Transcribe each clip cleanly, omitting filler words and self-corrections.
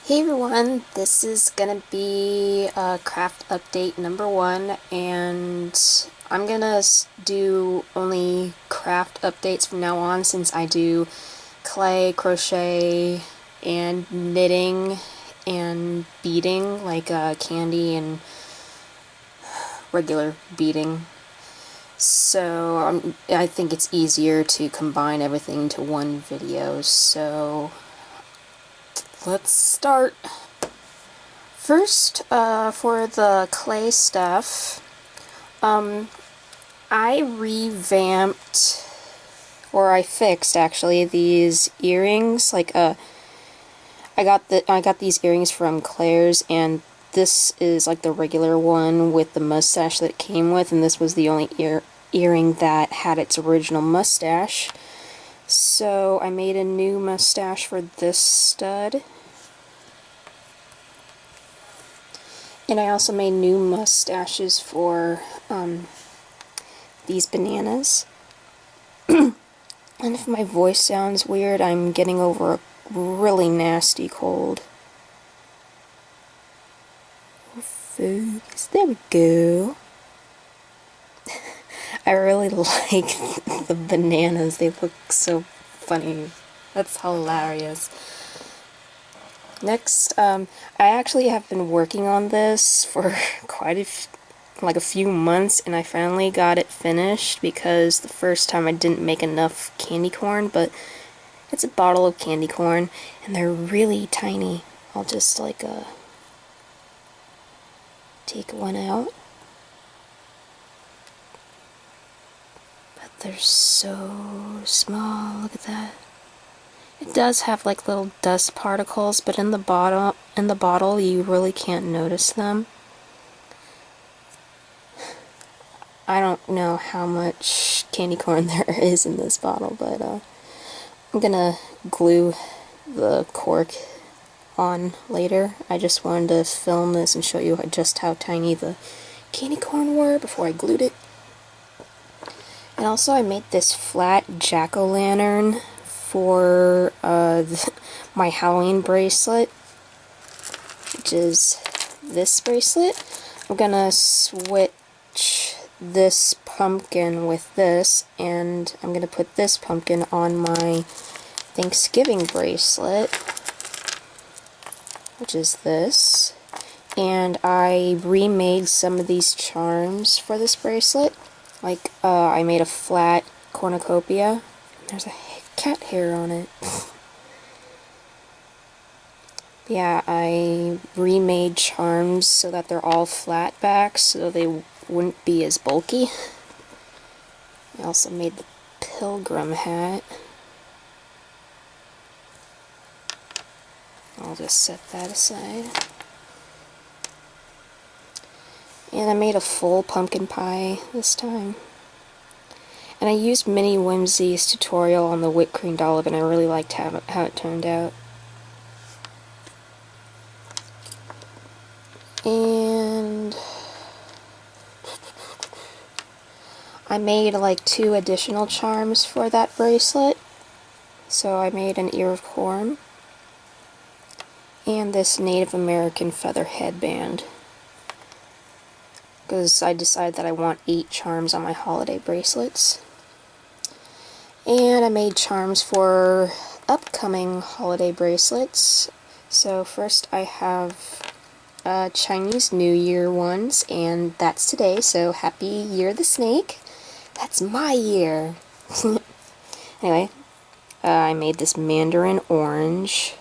Hey everyone, this is gonna be craft update number 1, and I'm gonna do only craft updates from now on since I do clay, crochet, and knitting and beading, like candy and regular beading. So I think it's easier to combine everything into one video, so let's start. First, for the clay stuff, I revamped, or I fixed actually, these earrings. I got these earrings from Claire's, and this is like the regular one with the mustache that it came with, and this was the only earring that had its original mustache. So I made a new mustache for this stud. And I also made new mustaches for these bananas. And if my voice sounds weird, I'm getting over a really nasty cold. Focus. There we go. I really like the bananas. They look so funny. That's hilarious. Next, I actually have been working on this for quite a few months, and I finally got it finished because the first time I didn't make enough candy corn, but it's a bottle of candy corn, and they're really tiny. I'll just take one out. But they're so small. Look at that. It does have like little dust particles, but in the bottle you really can't notice them. I don't know how much candy corn there is in this bottle, but I'm gonna glue the cork on later. I just wanted to film this and show you just how tiny the candy corn were before I glued it. And also I made this flat jack-o'-lantern for my Halloween bracelet, which is this bracelet. I'm gonna switch this pumpkin with this, and I'm gonna put this pumpkin on my Thanksgiving bracelet, which is this. And I remade some of these charms for this bracelet. Like, I made a flat cornucopia. There's a cat hair on it. Yeah, I remade charms so that they're all flat backs so they wouldn't be as bulky. I also made the pilgrim hat. I'll just set that aside. And I made a full pumpkin pie this time. And I used Mini Whimsy's tutorial on the whipped cream dollop, and I really liked how it turned out. And I made like 2 additional charms for that bracelet. So I made an ear of corn and this Native American feather headband, because I decided that I want 8 charms on my holiday bracelets. And I made charms for upcoming holiday bracelets. So first I have Chinese New Year ones, and that's today, so Happy Year of the Snake. That's my year! Anyway, I made this mandarin orange.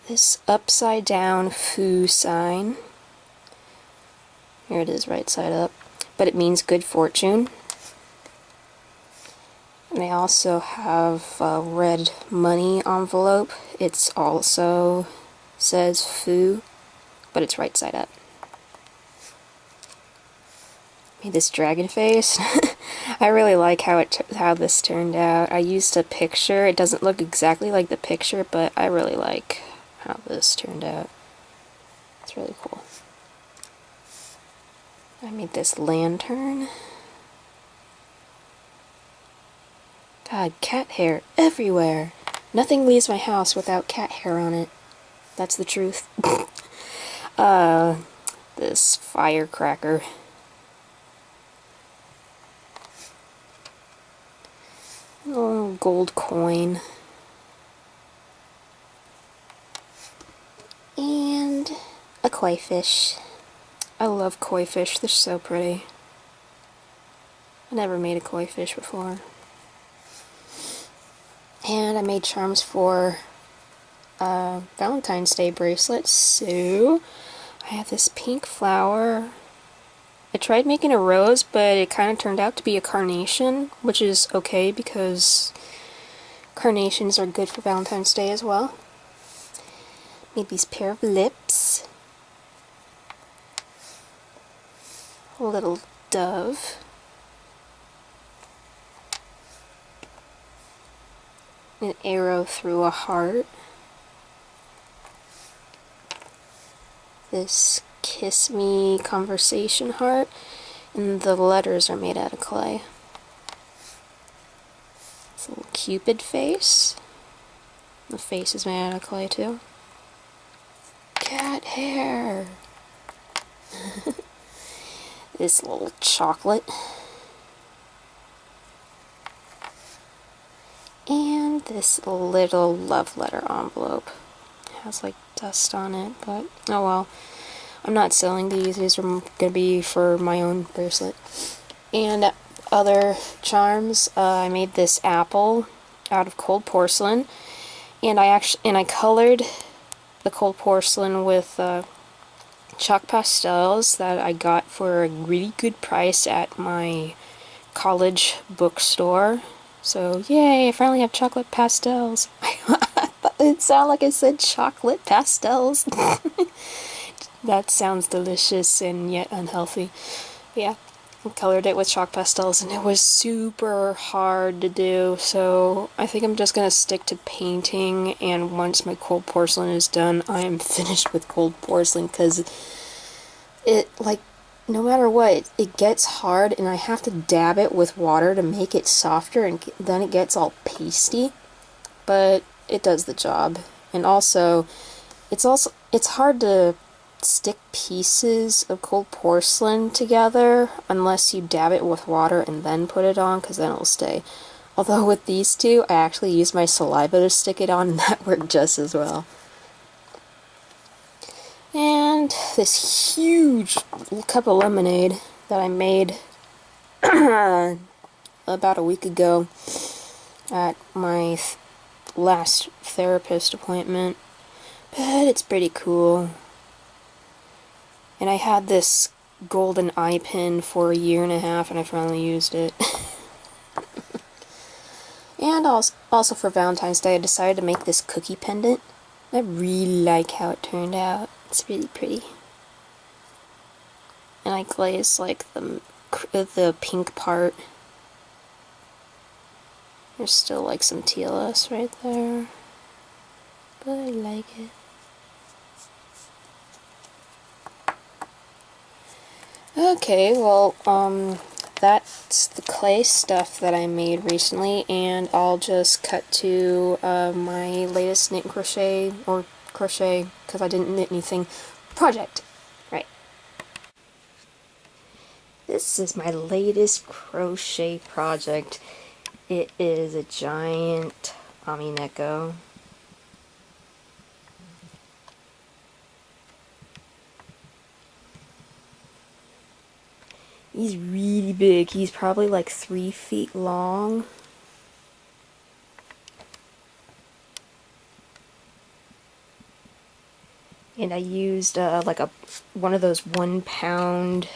This upside down foo sign. Here it is, right side up. But it means good fortune. And I also have a red money envelope. It's also says foo, but it's right side up. Made this dragon face. I really like how this turned out. I used a picture. It doesn't look exactly like the picture, but I really like how this turned out. It's really cool. I made this lantern. God, cat hair everywhere. Nothing leaves my house without cat hair on it. That's the truth. This firecracker. Oh, gold coin. And a koi fish. I love koi fish, they're so pretty. I never made a koi fish before. And I made charms for Valentine's Day bracelets, so I have this pink flower. I tried making a rose, but it kind of turned out to be a carnation, which is okay because carnations are good for Valentine's Day as well. Made these pair of lips. A little dove. An arrow through a heart. This kiss me conversation heart, and the letters are made out of clay. This little cupid face. The face is made out of clay too. Cat hair. This little chocolate. And this little love letter envelope. It has like dust on it, but oh well. I'm not selling these. These are gonna be for my own bracelet. And other charms, I made this apple out of cold porcelain, and I colored the cold porcelain with chalk pastels that I got for a really good price at my college bookstore. So yay, I finally have chocolate pastels. It sounded like I said chocolate pastels. That sounds delicious and yet unhealthy. Yeah, I colored it with chalk pastels and it was super hard to do, so I think I'm just gonna stick to painting, and once my cold porcelain is done, I am finished with cold porcelain, because it, like, no matter what, it gets hard and I have to dab it with water to make it softer, and then it gets all pasty, but it does the job. And also it's hard to stick pieces of cold porcelain together unless you dab it with water and then put it on, because then it'll stay. Although with these two, I actually used my saliva to stick it on, and that worked just as well. And this huge cup of lemonade that I made about a week ago at my last therapist appointment. But it's pretty cool. And I had this golden eye pin for a year and a half, and I finally used it. And also for Valentine's Day, I decided to make this cookie pendant. I really like how it turned out. It's really pretty. And I glazed like the pink part. There's still like some TLS right there, but I like it. Okay, well, that's the clay stuff that I made recently, and I'll just cut to my latest knit and crochet, or crochet, because I didn't knit anything, project. Right. This is my latest crochet project. It is a giant Amineko. He's really big. He's probably like 3 feet long. And I used like one of those 1-pound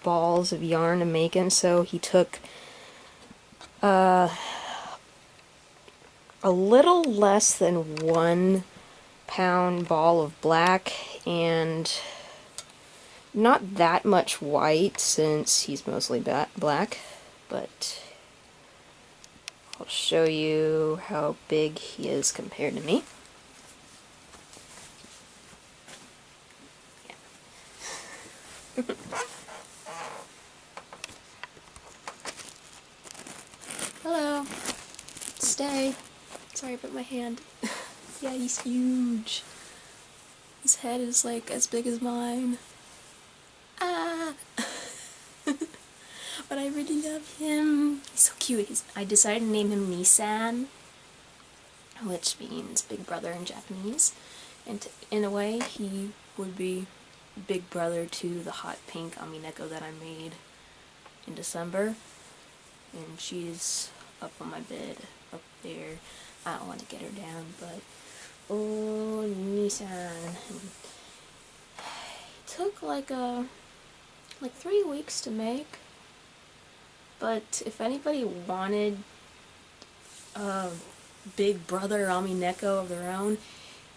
balls of yarn to make him, so he took a little less than 1-pound ball of black and not that much white, since he's mostly black, but I'll show you how big he is compared to me. Yeah. Hello. Stay. Sorry about my hand. Yeah, he's huge. His head is like as big as mine. Ah! But I really love him. He's so cute. I decided to name him Nissan, which means big brother in Japanese. And in a way, he would be big brother to the hot pink Amineko that I made in December. And she's up on my bed, up there. I don't want to get her down, but oh, Nissan. It took like 3 weeks to make. But if anybody wanted a big brother Amineko of their own,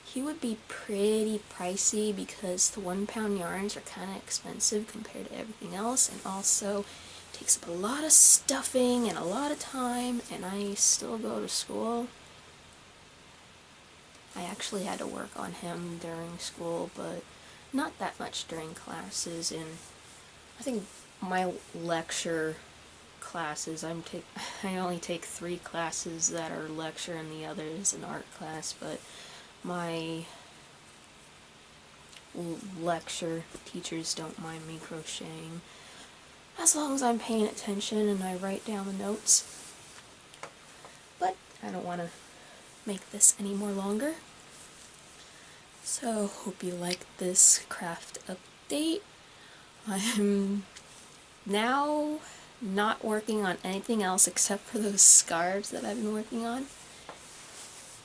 he would be pretty pricey because the 1 pound yarns are kind of expensive compared to everything else, and also takes up a lot of stuffing and a lot of time, and I still go to school. I actually had to work on him during school, but not that much during classes, and I think my lecture classes, I only take 3 classes that are lecture and the other is an art class, but my lecture teachers don't mind me crocheting as long as I'm paying attention and I write down the notes. But I don't want to make this any more longer, so hope you like this craft update. I'm now not working on anything else except for those scarves that I've been working on.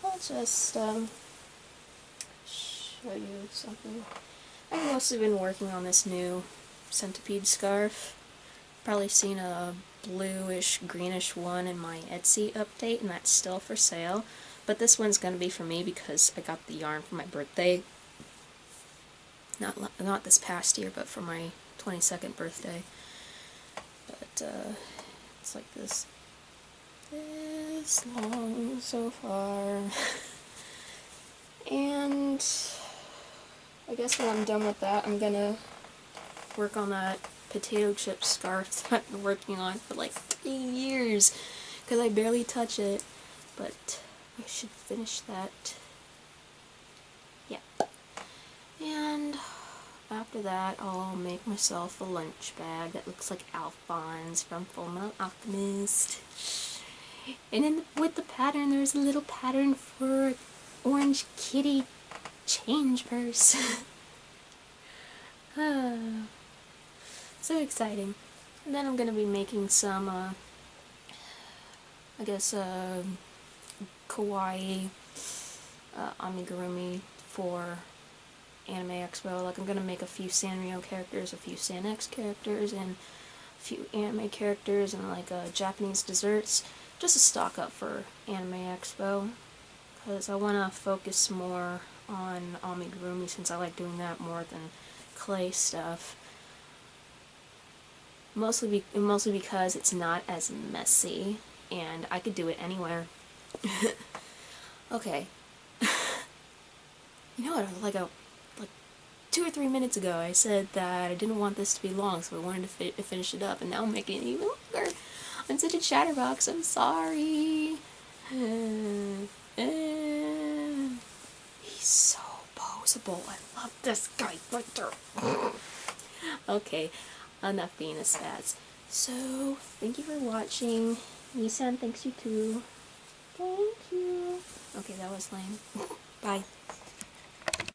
I'll just show you something. I've mostly been working on this new centipede scarf. Probably seen a bluish greenish one in my Etsy update, and that's still for sale. But this one's gonna be for me because I got the yarn for my birthday. Not this past year, but for my 22nd birthday. But it's like this long so far. And I guess when I'm done with that, I'm gonna work on that potato chip scarf that I've been working on for like 3 years because I barely touch it, but I should finish that. Yeah. And after that, I'll make myself a lunch bag that looks like Alphonse from Fullmetal Alchemist. And then with the pattern, there's a little pattern for orange kitty change purse. So exciting. And then I'm going to be making some, I guess, kawaii amigurumi for Anime Expo. Like, I'm going to make a few Sanrio characters, a few Sanex characters, and a few anime characters, and like Japanese desserts, just to stock up for Anime Expo, because I want to focus more on amigurumi since I like doing that more than clay stuff. Mostly because it's not as messy, and I could do it anywhere. Okay. You know what, like 2 or 3 minutes ago I said that I didn't want this to be long, so I wanted to finish it up, and now I'm making it even longer. I'm such a chatterbox, I'm sorry. He's so poseable, I love this guy right there. Okay, enough being a spaz. So, thank you for watching. Nissan thanks you too. Thank you. Okay, that was lame. Bye.